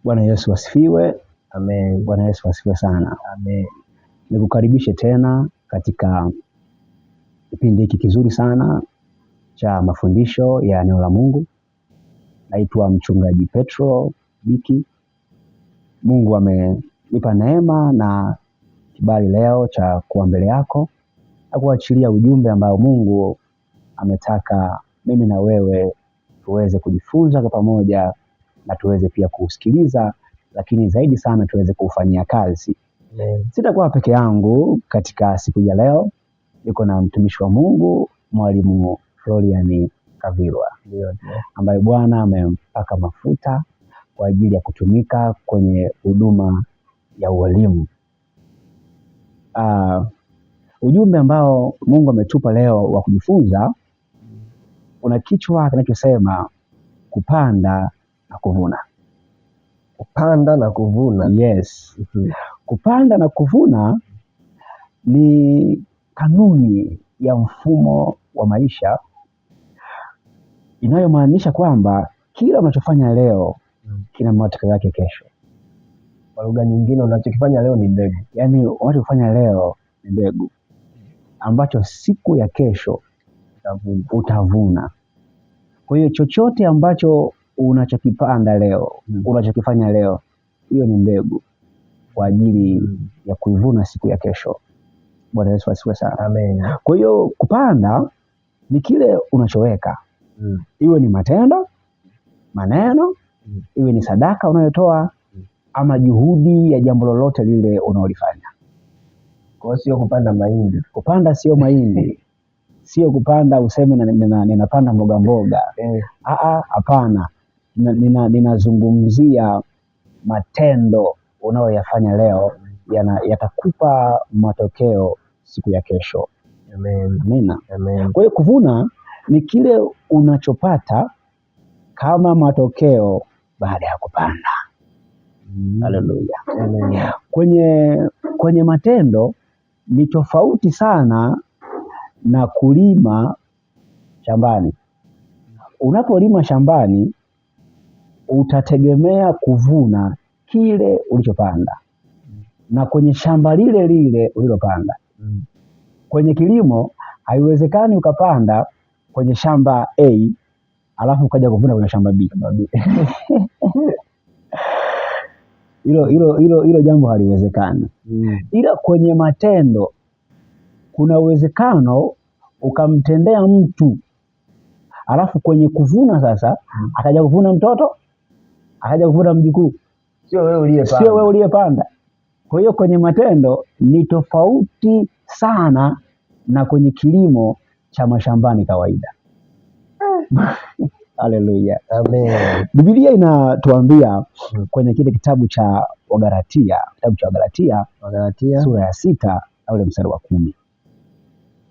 Bwana Yesu asifiwe. Amen. Bwana Yesu asifiwe sana. Amen. Nikukaribishe tena katika kipindi hiki kizuri sana cha mafundisho ya neno la Mungu. Naitwa Mchungaji Petro Biki. Mungu amenipa neema na kibali leo cha kuwa mbele yako na kuachilia ujumbe ambao Mungu ametaka mimi na wewe tuweze kujifunza kwa pamoja na tuweze pia kusikiliza, lakini zaidi sana tuweze kufanyia kazi. Amen. Sitakuwa peke yangu katika siku ya leo. Yuko na mtumishi wa Mungu, Mwalimu Florian Kavilwa, ambaye Bwana amempaka mafuta kwa ajili ya kutumika kwenye huduma ya ualimu. Ujumbe ambao Mungu ametupa leo wa kujifunza una kichwa kinachosema kupanda na kuvuna. Kupanda na kuvuna. Yes. Kupanda na kuvuna ni kanuni ya mfumo wa maisha inayomaanisha kwamba kila unachofanya leo kina matokeo yake kesho. Kwa lugha nyingine, unachokifanya leo ni mbegu. Yaani unachofanya leo ni mbegu ambacho siku ya kesho utavuna. Kwa hiyo chochote ambacho unachokipanda leo, unachokifanya leo, hiyo ni mbegu kwa ajili ya kuivuna siku ya kesho. Bwana Yesu asifiwe sana. Amen. Kwa hiyo kupanda ni kile unachoweka. Iwe ni matendo, maneno, iwe ni sadaka unayotoa ama juhudi ya jambo lolote lile unaolifanya. Kwa hiyo sio kupanda mahindi. Kupanda sio mahindi. Sio kupanda useme ninapanda mboga mboga. Hapana. Ninazungumzia matendo unayoyafanya leo yatakupa matokeo siku ya kesho. Amen. Amina. Amen. Kwa hiyo kuvuna ni kile unachopata kama matokeo baada ya kupanda. Haleluya. Amen. Kwenye matendo ni tofauti sana na kulima shambani. Unapolima shambani utategemea kuvuna kile ulichopanda na kwenye shamba lile lile ulilopanda. Kwenye kilimo haiwezekani ukapanda kwenye shamba A alafu ukaja kuvuna kwenye shamba B. Hilo jambo haliwezekani. Ila kwenye matendo kuna uwezekano ukamtendea mtu alafu kwenye kuvuna sasa akaja kuvuna mtoto, akaja kuvuna mjukuu. Sio wewe uliyepanda. Kwa hiyo kwenye matendo ni tofauti sana na kwenye kilimo cha mashambani kawaida. Haleluya. Amen. Biblia inatuambia kwenye kile kitabu cha Wagalatia, sura ya 6 na ule mstari wa 10.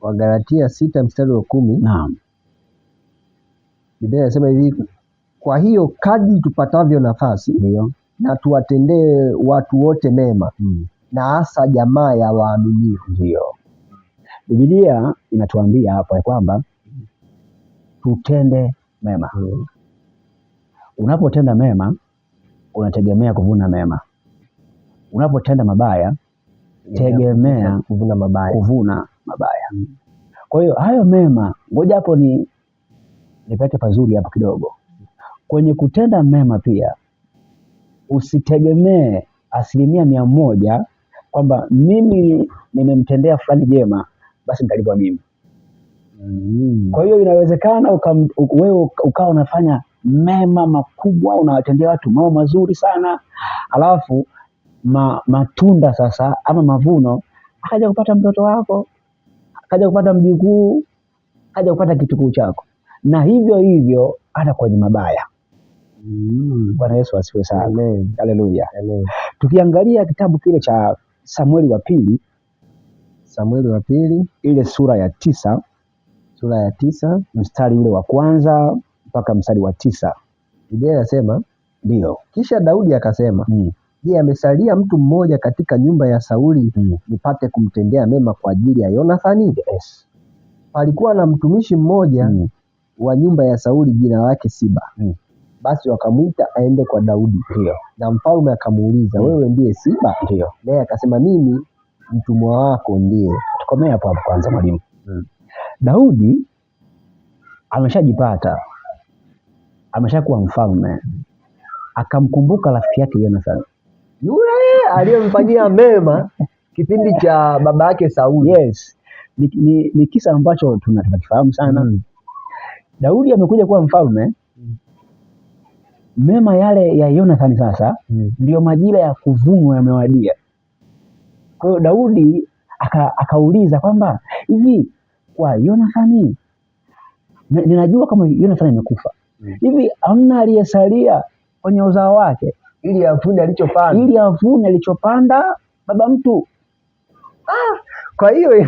Wagalatia 6 mstari wa 10. Naam. Biblia inasema hivi: kwa hiyo kadri tupatavyo nafasi, ndio, na tuwatendee watu wote mema, na hasa jamaa ya waaminio. Ndio. Biblia inatuambia hapa ya kwamba tutende mema. Unapotenda mema unategemea kuvuna mema. Unapotenda mabaya tegemea kuvuna mabaya. Kwa hiyo hayo mema, ngoja hapo nipeke pazuri hapo kidogo. Kwenye kutenda mema pia usitegemee 100% kwamba mimi nimemtendea fulani jema basi nitalipwa mimi. Kwa hiyo inawezekana wewe ukawa unafanya mema makubwa, unawatendea watu mambo mazuri sana, alafu matunda sasa ama mavuno akaja kupata mtoto wako, akaja kupata mjukuu, akaja kupata kitukuu chako, na hivyo hata kwenye mabaya. Bwana Yesu asifiwe sana. Amen. Haleluya. Amen. Tukiangalia kitabu kile cha Samueli wa pili ile sura ya 9 mstari ule wa 1 mpaka mstari wa 9. Biblia inasema, ndio, kisha Daudi akasema, je, amesalia mtu mmoja katika nyumba ya Sauli nipate kumtendea mema kwa ajili ya Yonathani? Yes. Palikuwa na mtumishi mmoja wa nyumba ya Sauli, jina lake Siba. Basi wakamwita aende kwa Daudi. Ndio. Na mfalme akamuuliza, wewe ndiye Siba? Ndio. Naye akasema, mimi mtumwa wako ndiye. Tukomea hapo kwanza mwalimu. Daudi ameshajipata, ameshakuwa mfalme, akamkumbuka rafiki yake Jonathan, yule aliyemfanyia mema kipindi cha baba yake Sauli. Yes. Ni kisa ambacho tunakifahamu sana. Daudi amekuja kuwa mfalme, mema yale ya Jonathan sasa ndio majira ya kuvunwa yamewadia. Kwa hiyo Daudi akauliza kwamba hivi kwa Jonathan, ninajua kama Jonathan amekufa, hivi hamna aliyesalia kwenye uzao wake ili avune alichopanda baba mtu? Kwa hiyo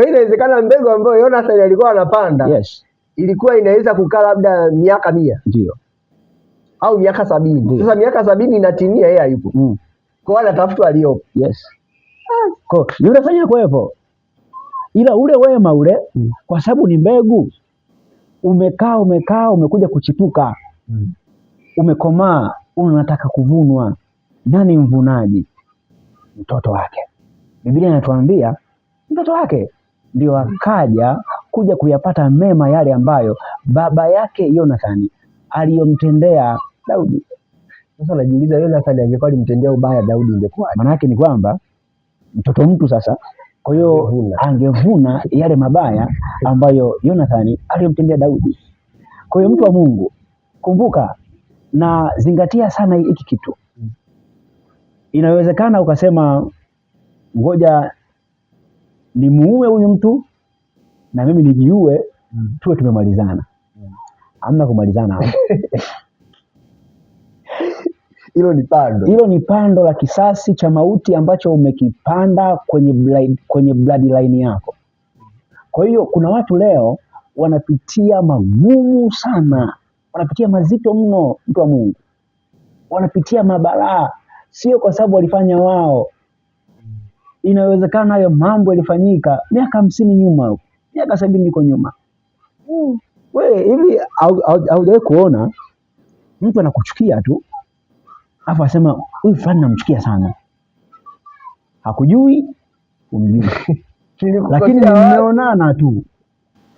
inawezekana mbegu ambayo Jonathan alikuwa anapanda, yes, ilikuwa inaweza kukaa labda miaka 100. Ndio. Au miaka 70. Sasa miaka 70 inatimia, yeye hayupo. Kwa hiyo anatafuta aliyopo. Yes. Kwa yule fanya kuwepo, ila ule wema ule kwa sababu ni mbegu, umekaa umekuja kuchipuka, umekomaa, unataka kuvunwa. Nani mvunaji? Mtoto wake. Biblia inatuambia mtoto wake ndio akaja kuja kuyapata mema yale ambayo baba yake Jonathan aliyomtendea Daudi. Sasa najiuliza, Jonathan angekuwa alimtendea ubaya Daudi ingekuwa? Maana yake ni kwamba mtoto mtu sasa, kwa hiyo angevuna yale mabaya ambayo Jonathan aliyomtendea Daudi. Kwa hiyo mtu wa Mungu, kumbuka na zingatia sana hiki kitu. Inawezekana ukasema ngoja nimuue huyu mtu na mimi nijiue, tuwe tumemalizana. Hamna kumalizana. Hilo ni pando la kisasi cha mauti ambacho umekipanda kwenye bloodline yako. Kwa hiyo kuna watu leo wanapitia magumu sana, wanapitia mazito mno, mtu wa Mungu, wanapitia mabalaa, sio kwa sababu walifanya wao. Inawezekana hayo mambo yalifanyika miaka 50 nyuma, miaka 70 iko nyuma. Wewe hivi haujawahi kuona mtu anakuchukia tu afu asema huyu fulani namchukia sana? Hakujui, umjui. Lakini mmeonana tu.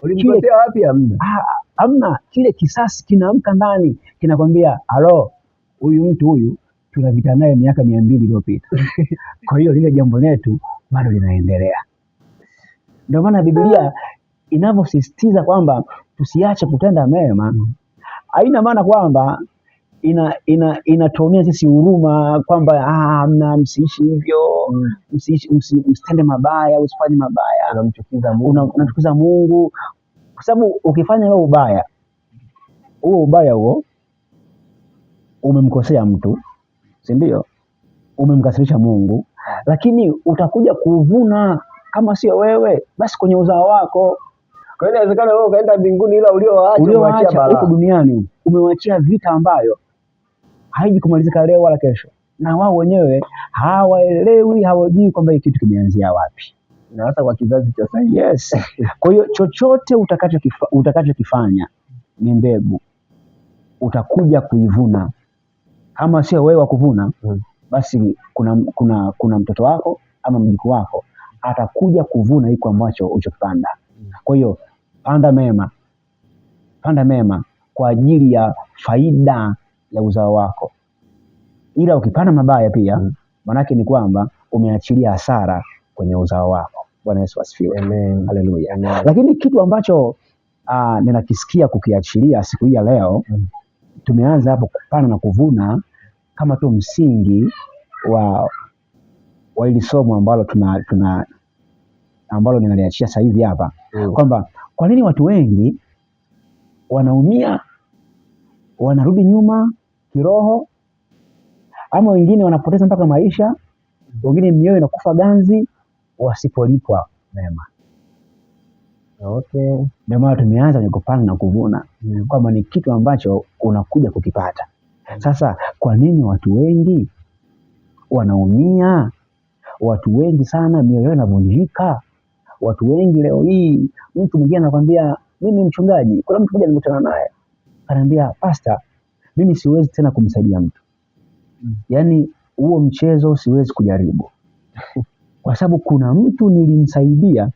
Ulimkosea wapi? Hamna. Kile kisasi kinaamka ndani, kinakwambia halo, huyu mtu huyu tunavita naye miaka 200 iliyopita. Kwa hiyo lile jambo letu bado linaendelea. Ndio maana Biblia inavyosisitiza kwamba tusiache kutenda mema, haina maana kwamba inatuomia sisi huruma kwamba msiishi hivyo, msitende mabaya, usifanye mabaya, unamchukiza Mungu. Kwa sababu ukifanya huo ubaya huo umemkosea mtu, si ndio? Umemkasirisha Mungu, lakini utakuja kuvuna kama sio wewe basi kwenye uzao wako. Kwa hiyo inawezekana wewe ukaenda mbinguni, ila ulioacha huko duniani umewachia vita ambayo haiji kumalizika leo wala kesho, na wao wenyewe hawaelewi, hawajui kwamba hii kitu kimeanzia wapi, na hasa kwa kizazi cha sasa. Yes. Kwa hiyo chochote utakachokifanya ni mbegu, utakuja kuivuna. Kama sio wewe wa kuvuna, basi kuna mtoto wako ama mjukuu wako atakuja kuvuna hiko ambacho ulichokipanda. Kwa hiyo panda mema kwa ajili ya faida ya uzao wako, ila ukipanda mabaya pia manake ni kwamba umeachilia hasara kwenye uzao wako. Bwana Yesu asifiwe. Amen. Haleluya. Lakini kitu ambacho ninakisikia kukiachilia siku hii ya leo, tumeanza hapo kupanda na kuvuna kama tu msingi wa hili somo ambalo ninaliachia sasa hivi hapa, kwamba kwa nini watu wengi wanaumia, wanarudi nyuma kiroho, ama wengine wanapoteza mpaka maisha, wengine mioyo inakufa ganzi wasipolipwa mema. Okay. Ndio maana tumeanza ni kupanda na kuvuna, kwamba ni kitu ambacho unakuja kukipata. Sasa kwa nini watu wengi wanaumia? Watu wengi sana mioyo inavunjika. Watu wengi leo hii, mtu mwingine anakuambia mimi mchungaji, kuna mtu mmoja nilikutana naye ananiambia, pastor, mimi siwezi tena kumsaidia mtu. Yaani huo mchezo siwezi kujaribu. Kwa sababu kuna mtu nilimsaidia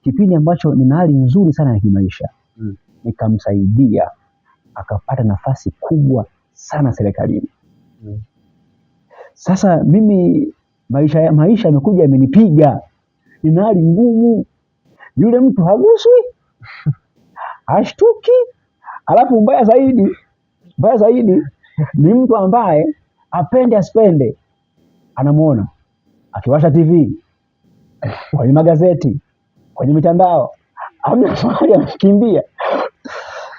kipindi ambacho nina hali nzuri sana ya kimaisha. Nikamsaidia akapata nafasi kubwa sana serikalini. Sasa mimi maisha yamekuja yamenipiga. Nina hali ngumu. Yule mtu haguswi, hashtuki. Alafu mbaya zaidi ni mtu ambaye apende asipende anamuona akiwasha TV, kwenye magazeti, kwenye mitandao, amna swali anakimbia.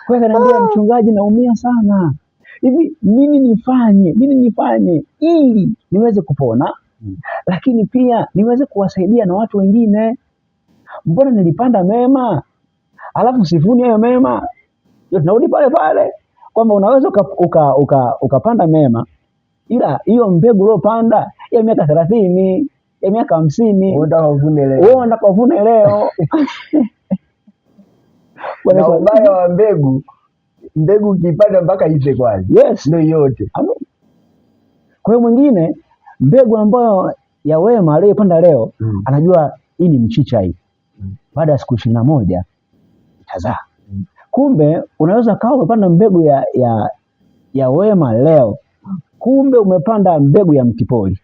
Kwa hiyo ananiambia, mchungaji, naumia sana. Hivi nini nifanye ili niweze kupona, lakini pia niweze kuwasaidia na watu wengine? Mbona nilipanda mema alafu sivuni hayo mema? Tunarudi pale kwamba unaweza ukapanda mema, ila hiyo mbegu uliopanda ya miaka 30, ya miaka 50, unataka uvune leo. Na ubaya wa mbegu ukipanda mpaka ife kwanza. Yes. Ndio yote. Amen. Kwa hiyo mwingine mbegu ambayo ya wema aliyopanda leo anajua hii ni mchicha hii. Baada ya siku 21 itazaa. Kumbe unaweza kawa umepanda mbegu ya wema leo, kumbe umepanda mbegu ya mtipoli.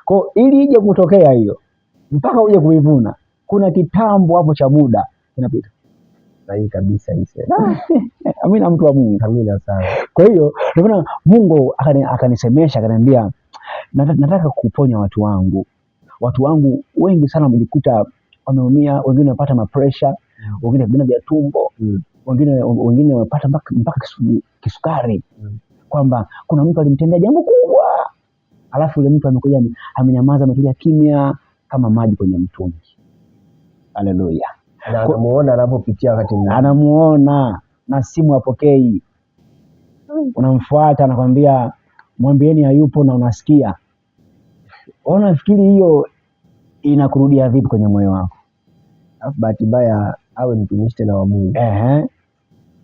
Kwa ili ije kutokea hiyo mpaka uje kuivuna, kuna kitambo hapo cha muda kinapita. Sahihi kabisa hizo. Amina, mtu wa Mungu. Amina sana. Kwa hiyo ndio Mungu akanisemesha, akaniambia, nataka kuponya watu wangu. Watu wangu wengi sana wamejikuta wameumia, wengine wamepata mapresha, wengine vidonda vya tumbo, wengine wamepata mpaka kisukari. Kwamba kuna mtu alimtendea jambo kubwa, alafu yule mtu amekuja amenyamaza, ametulia kimya kama maji kwenye mtungi. Haleluya. Na anamuona anapopitia wakati mwingine. Anamuona na simu apokei. Unamfuata anakwambia mwambieni hayupo na unasikia. Unafikiri hiyo inakurudia vipi kwenye moyo wako? Alafu bahati mbaya awe mtumishi tena wa Mungu.